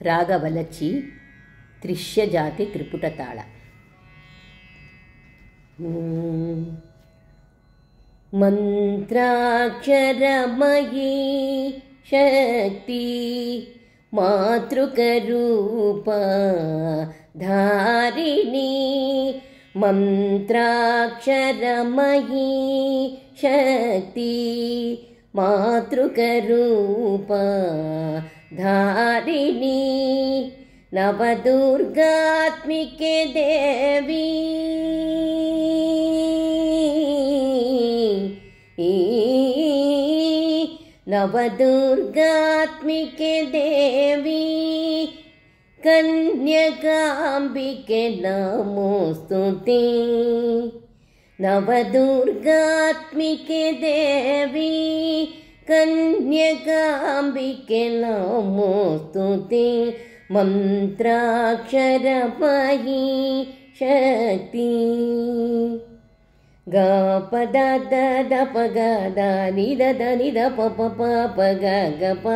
ರಾಗವಲಚಿ ತ್ರಿಶ್ಯಜಾತಿ ತ್ರಿಪುಟತಾಳ. ಮಂತ್ರಾಕ್ಷರಮಯೀ ಶಕ್ತಿ ಮಾತೃಕರೂಪ ಧಾರಿಣಿ. ಮಂತ್ರಾಕ್ಷರಮಯೀ ಶಕ್ತಿ ಮಾತೃಕರೂಪ ಧಾರಿಣಿ. ನವದುರ್ಗಾತ್ಮಿಕೆ ದೇವಿ ನವದುರ್ಗಾತ್ಮಿಕೆ ದೇವಿ ಕನ್ಯಕಾಂಬಿಕೆ ನಮೋಸ್ತುತೆ. ನವದುರ್ಗಾತ್ಮಿಕೆ ದೇವಿ ಕನ್ಯಕಾಂಬಿಕೆ ನಮೋಸ್ತುತೆ. ಮಂತ್ರಾಕ್ಷರಮಯೀ ಶಕ್ತಿ. ಗ ಪದ the the ಪ ಗ ದ ನಿ ದ ದ ನಿ ದ ಪ ಪ ಪ ಪ ಗ ಗ ಪ.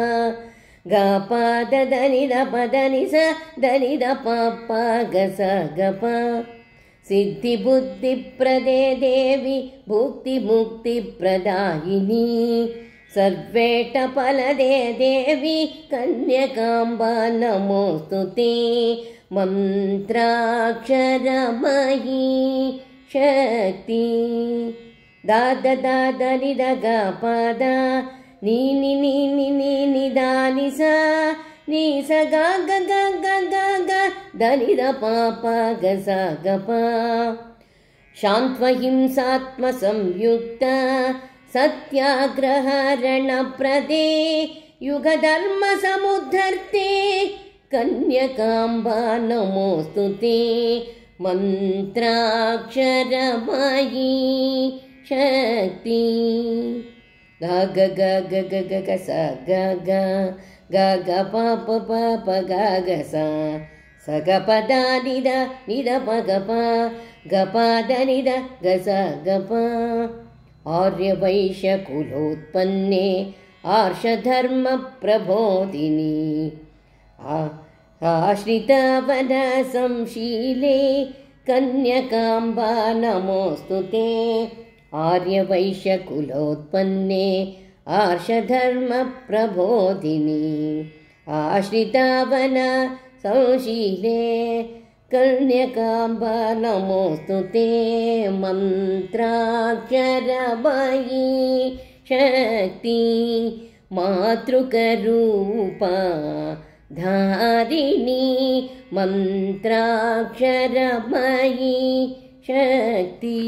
ಗ ಪ ದ ದ ನಿ ದ ಪ ದ ನಿ ಸ ದ ನಿ ದ ಪ ಪ ಗ ಸ ಗ ಪ. ಸಿದ್ಧಿ ಬುದ್ಧಿ ಪ್ರದೇ ದೇವಿ ಭುಕ್ತಿ ಮುಕ್ತಿ ಪ್ರದಾಯಿನಿ. ಸರ್ವೇಟ ಫಲದೇ ದೇವಿ ಕನ್ಯಕಾಂಬಾ ನಮೋಸ್ತುತೆ. ಮಂತ್ರಾಕ್ಷರಮಯೀ ಶಕ್ತಿ. ದಾದ ದಾದ ನಿದ ಗ ಪದ ನೀ ನಿ ನಿ ನಿ ನಿ ನಿ ದ ನಿ ಸ ನಿ ಸ ಗ ಗ ಗ ಗ ಗ ಗ ದ ನಿ ದ ಪ ಪ ಗ ಸ ಗ ಪ. ಶಾಂತ್ವಹಿಂಸಾತ್ಮ ಸಂಯುಕ್ತ ಸತ್ಯಾಗ್ರಹರಣ ಪ್ರದೇ ಯುಗಧರ್ಮ ಸಮುದ್ಧರ್ತೆ ಕನ್ಯಕಾಂಬಾ ನಮೋಸ್ತುತೆ. ಮಂತ್ರಾಕ್ಷರಮಯೀ ಶಕ್ತಿ. ಗ ಗ ಗ ಗ ಗ ಗ ಗ ಸ ಗ ಗ ಗ ಗ ಪ ಪ ಪ ಪ ಗ ಗ ಸ ಸ ಗ ಪ ದ ನಿ ದ ನಿ ದ ಪ ಗ ಪ ಗ ಪ ದ ನಿ ದ ಗ ಸ ಗ ಪ. ಆರ್ಯವೈಶ್ಯ ಕುಲೋತ್ಪನ್ನೆ ಆರ್ಷಧರ್ಮ ಪ್ರಬೋಧಿನಿ. ಆಶ್ರಿತವನ ಸಂಶೀಲೆ ಕನ್ಯಕಾಂಬಾ ನಮೋಸ್ತುತೆ. ಆರ್ಯವೈಶ್ಯ ಕುಲೋತ್ಪನ್ನೆ ಆರ್ಷಧರ್ಮ ಪ್ರಬೋಧಿನಿ. ಆಶ್ರಿತವನ ಸಂಶೀಲೆ ಕನ್ಯಕಾಂಬಾ ನಮೋಸ್ತುತೆ. ಮಂತ್ರಾಕ್ಷರಮಯೀ ಶಕ್ತಿ ಮಾತೃಕರೂಪ ಧಾರಿಣಿ. ಮಂತ್ರಾಕ್ಷರಮಯೀ ಶಕ್ತಿ.